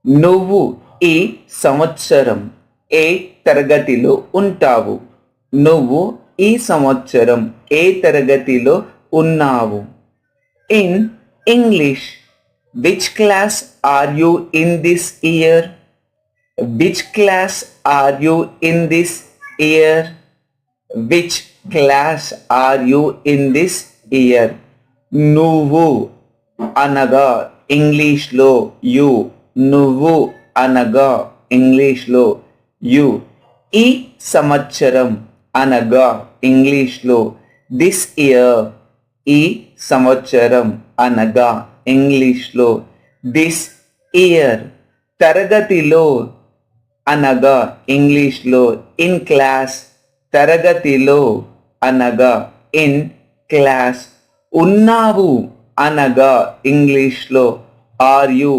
నువ్వు ఈ సంవత్సరం ఏ తరగతిలో ఉంటావు? నువ్వు ఈ సంవత్సరం ఏ తరగతిలో ఉన్నావు? In English, which class are you in this year? Which class are you in this year? Which class are you in this year? నువ్వు అనగా ఇంగ్లీష్లో యు, నువ్వు అనగా ఇంగ్లీష్లో యు, ఈ సంవత్సరం అనగా ఇంగ్లీష్లో దిస్ ఇయర్, ఈ సంవత్సరం అనగా ఇంగ్లీష్లో దిస్ ఇయర్, తరగతిలో అనగా ఇంగ్లీష్లో ఇన్ క్లాస్, తరగతిలో అనగా ఇన్ క్లాస్, ఉన్నావు అనగా ఇంగ్లీష్లో ఆర్ యు